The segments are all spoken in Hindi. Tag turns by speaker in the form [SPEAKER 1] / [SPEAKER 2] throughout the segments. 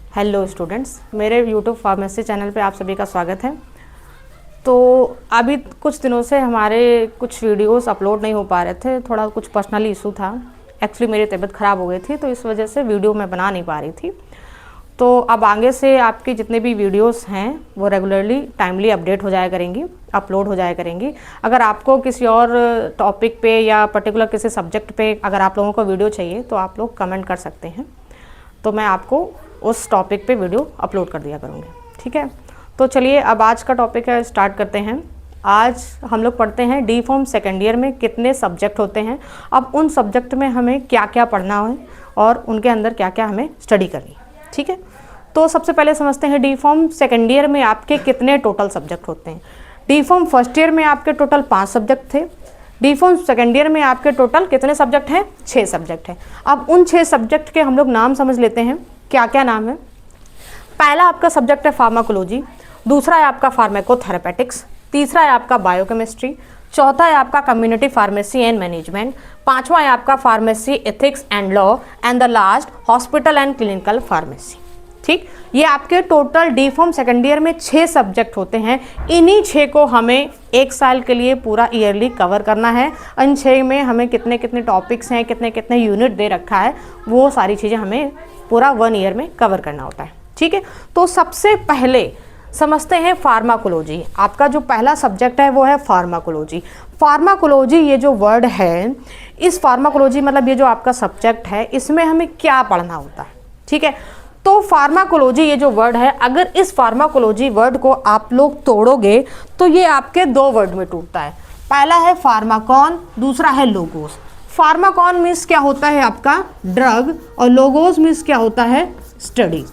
[SPEAKER 1] हेलो स्टूडेंट्स, मेरे यूट्यूब फार्मेसी चैनल पे आप सभी का स्वागत है। तो अभी कुछ दिनों से हमारे कुछ वीडियोस अपलोड नहीं हो पा रहे थे, थोड़ा कुछ पर्सनली इशू था। एक्चुअली मेरी तबीयत ख़राब हो गई थी, तो इस वजह से वीडियो मैं बना नहीं पा रही थी। तो अब आगे से आपकी जितने भी वीडियोस हैं वो रेगुलरली टाइमली अपडेट हो जाया करेंगी, अपलोड हो जाया करेंगी। अगर आपको किसी और टॉपिक पे या पर्टिकुलर किसी सब्जेक्ट पे अगर आप लोगों को वीडियो चाहिए तो आप लोग कमेंट कर सकते हैं, तो मैं आपको उस टॉपिक पे वीडियो अपलोड कर दिया करूँगी। ठीक है, तो चलिए अब आज का टॉपिक है, स्टार्ट करते हैं। आज हम लोग पढ़ते हैं डी फॉर्म सेकेंड ईयर में कितने सब्जेक्ट होते हैं, अब उन सब्जेक्ट में हमें क्या क्या पढ़ना है और उनके अंदर क्या क्या हमें स्टडी करनी है। ठीक है, तो सबसे पहले समझते हैं डी फॉर्म सेकेंड ईयर में आपके कितने टोटल सब्जेक्ट होते हैं। डी फॉर्म फर्स्ट ईयर में आपके टोटल 5 सब्जेक्ट थे। डी फॉर्म सेकेंड ईयर में आपके टोटल कितने सब्जेक्ट हैं? 6 सब्जेक्ट हैं। अब उन 6 सब्जेक्ट के हम लोग नाम समझ लेते हैं, क्या क्या नाम है। पहला आपका सब्जेक्ट है फार्माकोलॉजी, दूसरा है आपका फार्माकोथेरेपेटिक्स, तीसरा है आपका बायोकेमिस्ट्री, चौथा है आपका कम्युनिटी फार्मेसी एंड मैनेजमेंट, पांचवा है आपका pharmacy ethics and law, and the last hospital and clinical pharmacy. ठीक, ये आपके total D form second year में 6 सब्जेक्ट होते हैं। इन्हीं 6 को हमें 1 साल के लिए पूरा ईयरली कवर करना है। इन 6 में हमें कितने कितने टॉपिक्स हैं, कितने कितने यूनिट दे रखा है, वो सारी चीज़ें हमें पूरा 1 ईयर में कवर करना होता है। ठीक है, तो सबसे पहले समझते हैं फार्माकोलॉजी। आपका जो पहला सब्जेक्ट है वो है फार्माकोलॉजी। फार्माकोलॉजी ये जो वर्ड है, इस फार्माकोलॉजी मतलब ये जो आपका सब्जेक्ट है, इसमें हमें क्या पढ़ना होता है। ठीक है, तो फार्माकोलॉजी ये जो वर्ड है, अगर इस फार्माकोलॉजी वर्ड को आप लोग तोड़ोगे तो ये आपके 2 वर्ड में टूटता है। पहला है फार्माकॉन, दूसरा है लोगोस। फार्माकॉन मीन्स क्या होता है आपका ड्रग, और लोगोस मीन्स क्या होता है स्टडी।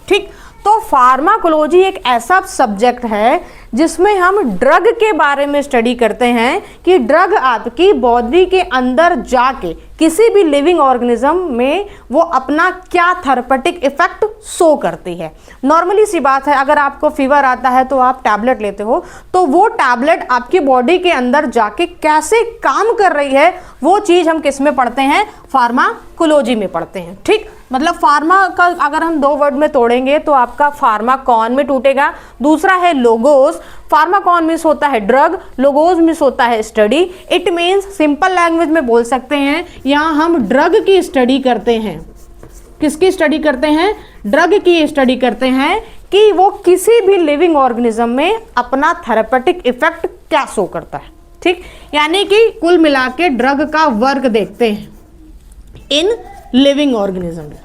[SPEAKER 1] ठीक, तो फार्माकोलॉजी एक ऐसा सब्जेक्ट है जिसमें हम ड्रग के बारे में स्टडी करते हैं कि ड्रग आपकी बॉडी के अंदर जाके किसी भी लिविंग ऑर्गेनिज्म में वो अपना क्या थेरेपेटिक इफेक्ट शो करती है। नॉर्मली सी बात है, अगर आपको फीवर आता है तो आप टैबलेट लेते हो, तो वो टैबलेट आपकी बॉडी के अंदर जाके कैसे काम कर रही है वो चीज़ हम किस में पढ़ते हैं? फार्माकोलॉजी में पढ़ते हैं। ठीक, मतलब फार्मा का अगर हम 2 वर्ड में तोड़ेंगे तो आपका फार्माकॉन में टूटेगा, दूसरा है लोगोस। फार्माकॉन मीन्स होता है ड्रग, लोगोस मीन्स होता है study. It means simple language में बोल सकते हैं, यहाँ हम ड्रग की स्टडी करते हैं। किसकी स्टडी करते हैं? ड्रग की स्टडी करते हैं कि वो किसी भी लिविंग ऑर्गेनिज्म में अपना थेरेपेटिक इफेक्ट क्या शो करता है। ठीक, यानी कि कुल मिला के ड्रग का वर्क देखते हैं इन लिविंग ऑर्गेनिज्म में,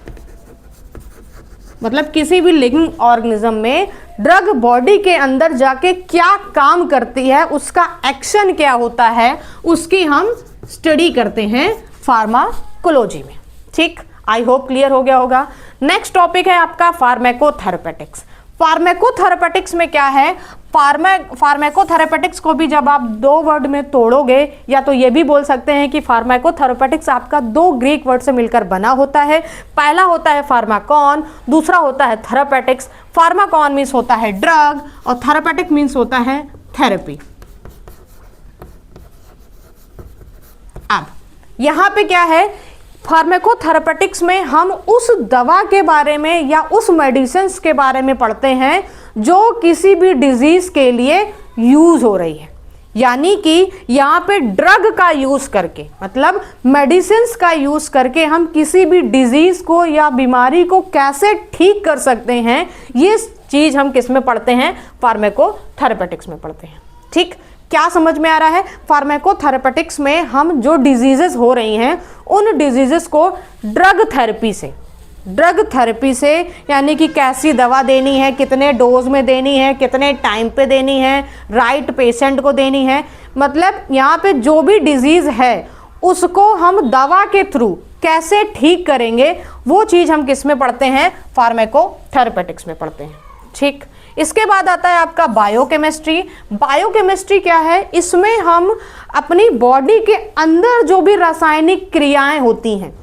[SPEAKER 1] मतलब किसी भी लिविंग ऑर्गेनिज्म में ड्रग बॉडी के अंदर जाके क्या काम करती है, उसका एक्शन क्या होता है, उसकी हम स्टडी करते हैं फार्माकोलॉजी में। ठीक, आई होप क्लियर हो गया होगा। नेक्स्ट टॉपिक है आपका फार्माकोथेरेपेटिक्स। फार्माकोथेरेपेटिक्स में क्या है? फार्माकोथेरेपेटिक्स को भी जब आप 2 वर्ड में तोड़ोगे, या तो ये भी बोल सकते हैं कि फार्माकोथेरेपेटिक्स आपका 2 ग्रीक वर्ड से मिलकर बना होता है। पहला होता है फार्माकॉन, दूसरा होता है थेरेपेटिक्स। फार्माकॉन मीन्स होता है ड्रग और थेरेपेटिक मीन्स होता है थेरेपी। अब यहां पे क्या है, फार्माकोथेरेपेटिक्स में हम उस दवा के बारे में या उस मेडिसिन के बारे में पढ़ते हैं जो किसी भी डिजीज के लिए यूज हो रही है। यानी कि यहाँ पे ड्रग का यूज करके, मतलब मेडिसिन का यूज करके हम किसी भी डिजीज को या बीमारी को कैसे ठीक कर सकते हैं, ये चीज हम किस में पढ़ते हैं? फार्माकोथेरेपेटिक्स में पढ़ते हैं। ठीक, क्या समझ में आ रहा है? फार्माकोथेरेपेटिक्स में हम जो डिजीजेस हो रही हैं उन डिजीजेस को ड्रग थेरेपी से यानी कि कैसी दवा देनी है, कितने डोज में देनी है, कितने टाइम पे देनी है, राइट पेशेंट को देनी है, मतलब यहाँ पे जो भी डिजीज है उसको हम दवा के थ्रू कैसे ठीक करेंगे, वो चीज़ हम किस में पढ़ते हैं? फार्माकोथेरेपेटिक्स में पढ़ते हैं। ठीक, इसके बाद आता है आपका बायोकेमिस्ट्री। बायोकेमिस्ट्री क्या है? इसमें हम अपनी बॉडी के अंदर जो भी रासायनिक क्रियाएं होती हैं,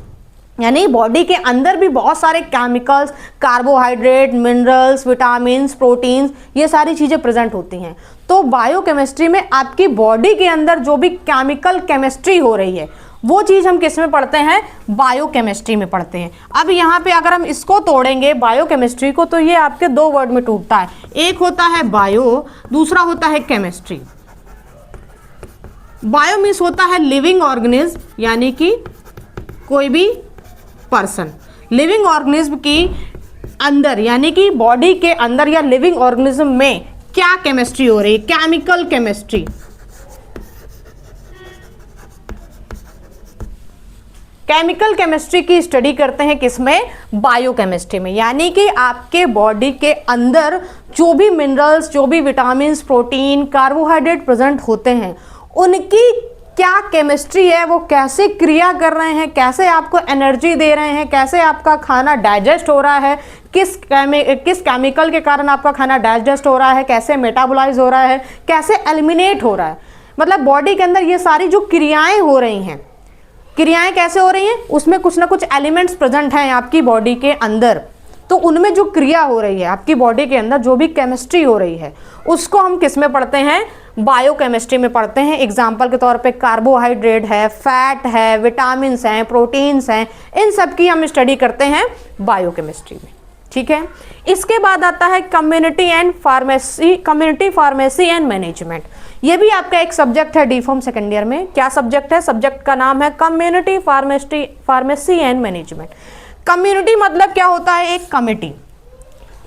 [SPEAKER 1] यानी बॉडी के अंदर भी बहुत सारे chemicals, carbohydrate, minerals, vitamins, proteins, ये सारी चीज़ें प्रेजेंट होती हैं। तो बायोकेमिस्ट्री में आपकी बॉडी के अंदर जो भी केमिकल केमिस्ट्री हो रही है वो चीज़ हम किस में पढ़ते हैं, बायोकेमिस्ट्री में पढ़ते हैं। अब यहाँ पे अगर हम इसको तोड़ेंगे बायोकेमिस्ट्री को, तो ये आपके दो वर्ड में टूटता है, एक होता है बायो, दूसरा होता है केमिस्ट्री। बायो मीन्स होता है लिविंग ऑर्गेनिज्म, यानी कि कोई भी पर्सन, लिविंग ऑर्गेनिज्म की अंदर यानी कि बॉडी के अंदर या लिविंग ऑर्गेनिज्म में क्या केमिस्ट्री हो रही है, केमिकल केमिस्ट्री। केमिकल केमिस्ट्री की स्टडी करते हैं किसमें, बायोकेमिस्ट्री में। यानी कि आपके बॉडी के अंदर जो भी मिनरल्स, जो भी विटामिन, प्रोटीन, कार्बोहाइड्रेट प्रेजेंट होते हैं, उनकी क्या केमिस्ट्री है, वो कैसे क्रिया कर रहे हैं, कैसे आपको एनर्जी दे रहे हैं, कैसे आपका खाना डाइजेस्ट हो रहा है, किस केमिकल के कारण आपका खाना डाइजेस्ट हो रहा है, कैसे मेटाबोलाइज हो रहा है, कैसे एलिमिनेट हो रहा है। मतलब बॉडी के अंदर ये सारी जो क्रियाएं हो रही हैं, क्रियाएं कैसे हो रही हैं, उसमें कुछ ना कुछ एलिमेंट्स प्रेजेंट हैं आपकी बॉडी के अंदर, तो उनमें जो क्रिया हो रही है आपकी बॉडी के अंदर, जो भी केमिस्ट्री हो रही है, उसको हम किस में पढ़ते हैं, बायोकेमिस्ट्री में पढ़ते हैं। एग्जाम्पल के तौर पे कार्बोहाइड्रेट है, फैट है, विटामिन्स हैं, प्रोटीन्स हैं, इन सब की हम स्टडी करते हैं बायोकेमिस्ट्री में। ठीक है, इसके बाद आता है कम्युनिटी फार्मेसी एंड मैनेजमेंट। ये भी आपका एक सब्जेक्ट है डी फॉर्म सेकेंड ईयर में। क्या सब्जेक्ट है, सब्जेक्ट का नाम है community pharmacy and management. Community मतलब क्या होता है, एक कमेटी,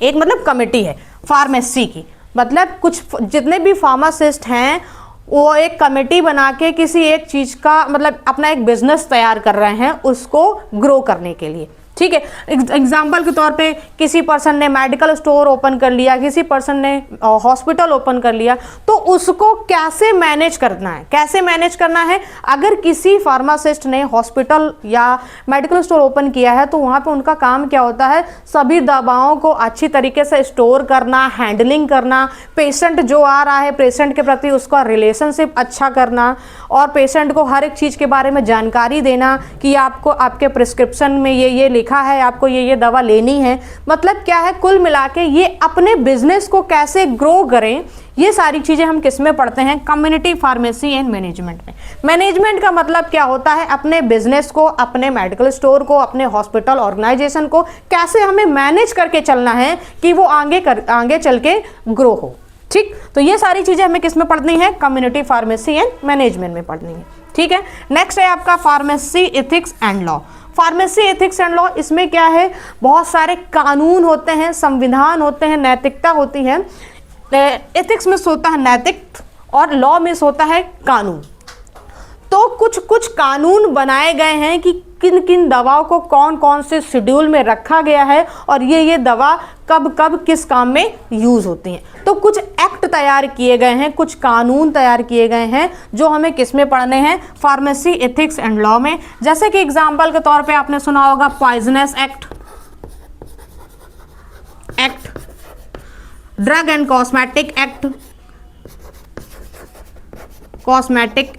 [SPEAKER 1] एक मतलब कमेटी है फार्मेसी की, मतलब कुछ जितने भी फार्मासिस्ट हैं वो एक कमेटी बना के किसी एक चीज का मतलब अपना एक बिजनेस तैयार कर रहे हैं उसको ग्रो करने के लिए। ठीक है, एग्जाम्पल के तौर पे किसी पर्सन ने मेडिकल स्टोर ओपन कर लिया, किसी पर्सन ने हॉस्पिटल ओपन कर लिया, तो उसको कैसे मैनेज करना है, कैसे मैनेज करना है। अगर किसी फार्मासिस्ट ने हॉस्पिटल या मेडिकल स्टोर ओपन किया है तो वहाँ पे उनका काम क्या होता है, सभी दवाओं को अच्छी तरीके से स्टोर करना, हैंडलिंग करना, पेशेंट जो आ रहा है पेशेंट के प्रति उसका रिलेशनशिप अच्छा करना, और पेशेंट को हर एक चीज़ के बारे में जानकारी देना कि आपको आपके प्रिस्क्रिप्शन में ये लिखा है, आपको ये दवा लेनी है। मतलब क्या है, कुल मिला के ये अपने बिजनेस को कैसे ग्रो करें, ये सारी चीज़ें हम किस में पढ़ते हैं, कम्युनिटी फार्मेसी एंड मैनेजमेंट में। मैनेजमेंट का मतलब क्या होता है, अपने बिजनेस को, अपने मेडिकल स्टोर को, अपने हॉस्पिटल ऑर्गेनाइजेशन को कैसे हमें मैनेज करके चलना है कि वो आगे चल के ग्रो हो। ठीक, तो ये सारी चीज़ें हमें किस में पढ़नी है, कम्युनिटी फार्मेसी एंड मैनेजमेंट में पढ़नी है। ठीक है, नेक्स्ट है आपका pharmacy ethics and law. Pharmacy ethics and law, इसमें क्या है, बहुत सारे कानून होते हैं, संविधान होते हैं, नैतिकता होती है। एथिक्स में होता है नैतिक और लॉ में होता है कानून। तो कुछ कुछ कानून बनाए गए हैं कि किन किन दवाओं को कौन कौन से शेड्यूल में रखा गया है और ये दवा कब कब किस काम में यूज़ होती हैं। तो कुछ एक्ट तैयार किए गए हैं, कुछ कानून तैयार किए गए हैं जो हमें किस में पढ़ने हैं, फार्मेसी एथिक्स एंड लॉ में। जैसे कि एग्जाम्पल के तौर पे आपने सुना होगा poisonous act, drug and cosmetic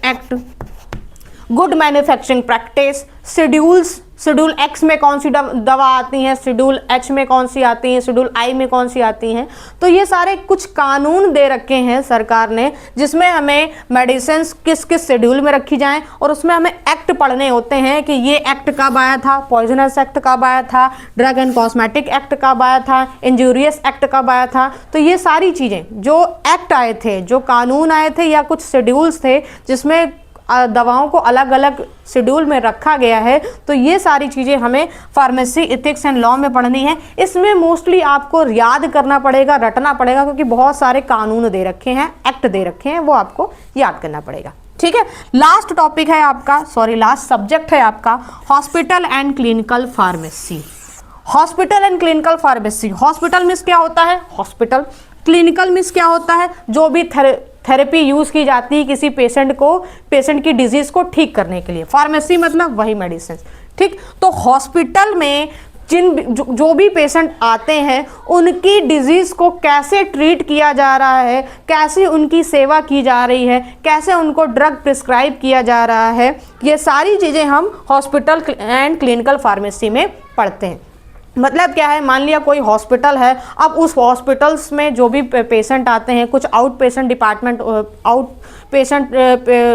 [SPEAKER 1] act, good manufacturing practice, schedule x में कौन सी दवा आती हैं, शेड्यूल एच में कौन सी आती हैं, शेड्यूल आई में कौन सी आती हैं। तो ये सारे कुछ कानून दे रखे हैं सरकार ने, जिसमें हमें मेडिसिन किस किस शेड्यूल में रखी जाएं, और उसमें हमें एक्ट पढ़ने होते हैं कि ये एक्ट कब आया था, पॉइजनस एक्ट कब आया था, ड्रग एंड कॉस्मेटिक एक्ट कब आया था, इंजूरियस एक्ट कब आया था। तो ये सारी चीज़ें जो एक्ट आए थे, जो कानून आए थे या कुछ शेड्यूल्स थे जिसमें दवाओं को अलग अलग शेड्यूल में रखा गया है, तो ये सारी चीज़ें हमें फार्मेसी एथिक्स एंड लॉ में पढ़नी है। इसमें मोस्टली आपको याद करना पड़ेगा, रटना पड़ेगा, क्योंकि बहुत सारे कानून दे रखे हैं, एक्ट दे रखे हैं, वो आपको याद करना पड़ेगा। ठीक है, लास्ट टॉपिक है आपका, लास्ट सब्जेक्ट है आपका hospital and clinical pharmacy. Hospital and clinical pharmacy, hospital means क्या होता है, हॉस्पिटल, क्लिनिकल मीन्स क्या होता है, जो भी थेरेपी यूज़ की जाती है किसी पेशेंट की डिजीज़ को ठीक करने के लिए। फार्मेसी मतलब वही मेडिसिन। ठीक, तो हॉस्पिटल में जो भी पेशेंट आते हैं उनकी डिजीज़ को कैसे ट्रीट किया जा रहा है, कैसे उनकी सेवा की जा रही है, कैसे उनको ड्रग प्रिस्क्राइब किया जा रहा है, ये सारी चीज़ें हम हॉस्पिटल एंड क्लिनिकल फार्मेसी में पढ़ते हैं। मतलब क्या है, मान लिया कोई हॉस्पिटल है, अब उस हॉस्पिटल्स में जो भी पेशेंट आते हैं, कुछ आउट पेशेंट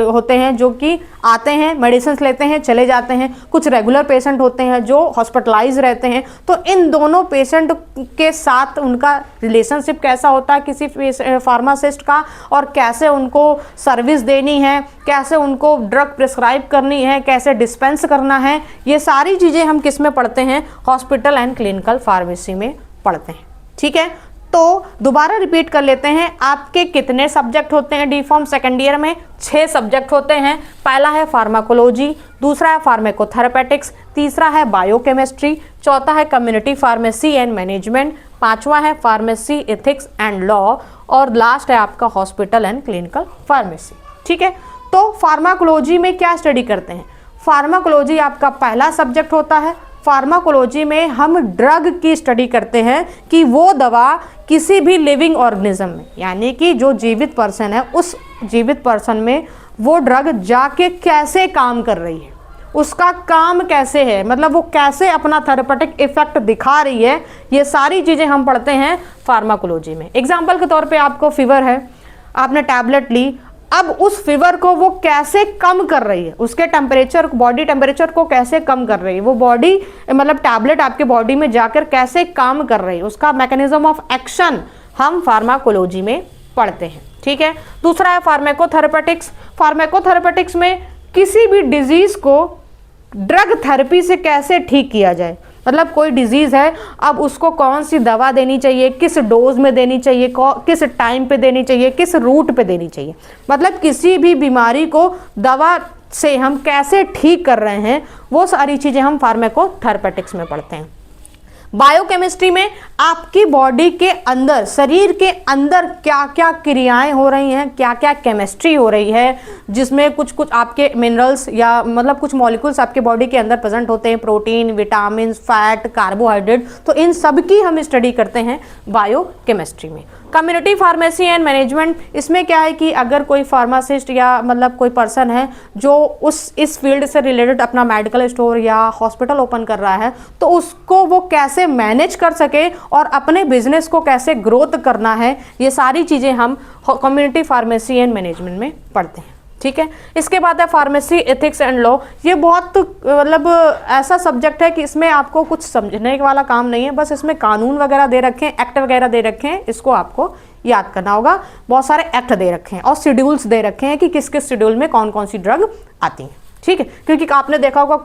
[SPEAKER 1] होते हैं जो कि आते हैं, मेडिसिन लेते हैं, चले जाते हैं, कुछ रेगुलर पेशेंट होते हैं जो हॉस्पिटलाइज रहते हैं। तो इन दोनों पेशेंट के साथ उनका रिलेशनशिप कैसा होता है किसी फार्मासिस्ट का, और कैसे उनको सर्विस देनी है, कैसे उनको ड्रग प्रिस्क्राइब करनी है, कैसे डिस्पेंस करना है, ये सारी चीज़ें हम किस में पढ़ते हैं, हॉस्पिटल एंड क्लिनिकल फार्मेसी में पढ़ते हैं। ठीक है, तो दोबारा रिपीट कर लेते हैं, आपके कितने सब्जेक्ट होते हैं डी फॉर्म सेकेंड ईयर में? 6 सब्जेक्ट होते हैं। पहला है फार्माकोलॉजी, दूसरा है फार्माकोथेरेपेटिक्स, तीसरा है बायोकेमिस्ट्री, चौथा है कम्युनिटी फार्मेसी एंड मैनेजमेंट, पांचवा है फार्मेसी एथिक्स एंड लॉ, और लास्ट है आपका हॉस्पिटल एंड क्लिनिकल फार्मेसी। ठीक है, तो फार्माकोलॉजी में क्या स्टडी करते हैं? फार्माकोलॉजी आपका पहला सब्जेक्ट होता है। फार्माकोलॉजी में हम ड्रग की स्टडी करते हैं कि वो दवा किसी भी लिविंग ऑर्गेनिज्म में, यानी कि जो जीवित पर्सन है, उस जीवित पर्सन में वो ड्रग जाके कैसे काम कर रही है, उसका काम कैसे है, मतलब वो कैसे अपना थेरेपेटिक इफेक्ट दिखा रही है, ये सारी चीज़ें हम पढ़ते हैं फार्माकोलॉजी में। एग्जाम्पल के तौर पे आपको फीवर है, आपने टैबलेट ली, अब उस फीवर को वो कैसे कम कर रही है, उसके टेम्परेचर, बॉडी टेम्परेचर को कैसे कम कर रही है, वो बॉडी मतलब टैबलेट आपके बॉडी में जाकर कैसे काम कर रही है, उसका मैकेनिज्म ऑफ एक्शन हम फार्माकोलॉजी में पढ़ते हैं। ठीक है, दूसरा है फार्माकोथेरेपेटिक्स। फार्माकोथेरेपेटिक्स में किसी भी डिजीज को ड्रग थेरेपी से कैसे ठीक किया जाए, मतलब कोई डिजीज़ है, अब उसको कौन सी दवा देनी चाहिए, किस डोज में देनी चाहिए, किस टाइम पे देनी चाहिए, किस रूट पे देनी चाहिए, मतलब किसी भी बीमारी को दवा से हम कैसे ठीक कर रहे हैं, वो सारी चीज़ें हम फार्माकोथेरेपेटिक्स में पढ़ते हैं। बायोकेमिस्ट्री में आपकी बॉडी के अंदर, शरीर के अंदर क्या क्या क्रियाएं हो रही हैं, क्या क्या केमिस्ट्री हो रही है, जिसमें कुछ कुछ आपके मिनरल्स या मतलब कुछ मॉलिक्यूल्स आपके बॉडी के अंदर प्रेजेंट होते हैं, प्रोटीन, विटामिन, फैट, कार्बोहाइड्रेट, तो इन सब की हम स्टडी करते हैं बायोकेमिस्ट्री में। कम्युनिटी फार्मेसी एंड मैनेजमेंट, इसमें क्या है कि अगर कोई फार्मासिस्ट या मतलब कोई पर्सन है जो इस फील्ड से रिलेटेड अपना मेडिकल स्टोर या हॉस्पिटल ओपन कर रहा है, तो उसको वो कैसे मैनेज कर सके और अपने बिजनेस को कैसे ग्रोथ करना है, ये सारी चीज़ें हम कम्युनिटी फार्मेसी एंड मैनेजमेंट में पढ़ते हैं। ठीक है, इसके बाद है फार्मेसी एथिक्स एंड लॉ। ये बहुत मतलब ऐसा सब्जेक्ट है कि इसमें आपको कुछ समझने वाला काम नहीं है, बस इसमें कानून वगैरह दे रखे हैं, एक्ट वगैरह दे रखे हैं, इसको आपको याद करना होगा। बहुत सारे एक्ट दे रखे हैं और शेड्यूल्स दे रखे हैं कि किस किस शेड्यूल में कौन कौन सी ड्रग आती हैं। ठीक है, क्योंकि आपने देखा होगा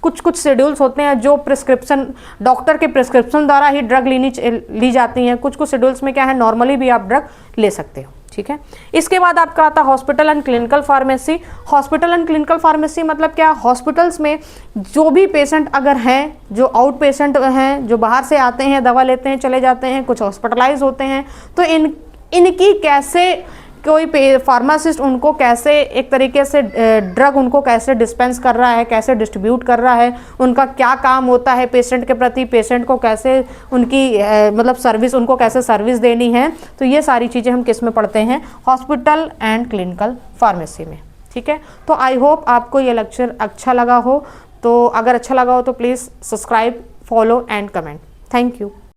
[SPEAKER 1] कुछ शेड्यूल्स होते हैं जो प्रिस्क्रिप्शन, डॉक्टर के प्रिस्क्रिप्शन द्वारा ही ड्रग ली जाती हैं, कुछ शेड्यूल्स में क्या है नॉर्मली भी आप ड्रग ले सकते हो। ठीक है, इसके बाद आपका आता है hospital and clinical pharmacy. Hospital and clinical pharmacy मतलब क्या, हॉस्पिटल्स में जो भी पेशेंट अगर हैं, जो आउट पेशेंट हैं, जो बाहर से आते हैं, दवा लेते हैं, चले जाते हैं, कुछ हॉस्पिटलाइज होते हैं, तो इनकी कैसे कोई फार्मासिस्ट उनको कैसे एक तरीके से ड्रग उनको कैसे डिस्पेंस कर रहा है, कैसे डिस्ट्रीब्यूट कर रहा है, उनका क्या काम होता है पेशेंट के प्रति, पेशेंट को कैसे उनकी मतलब सर्विस, उनको कैसे सर्विस देनी है, तो ये सारी चीज़ें हम किस में पढ़ते हैं, हॉस्पिटल एंड क्लिनिकल फार्मेसी में। ठीक है, तो आई होप आपको ये लेक्चर अच्छा लगा हो, तो अगर अच्छा लगा हो तो please subscribe, follow and comment. Thank you.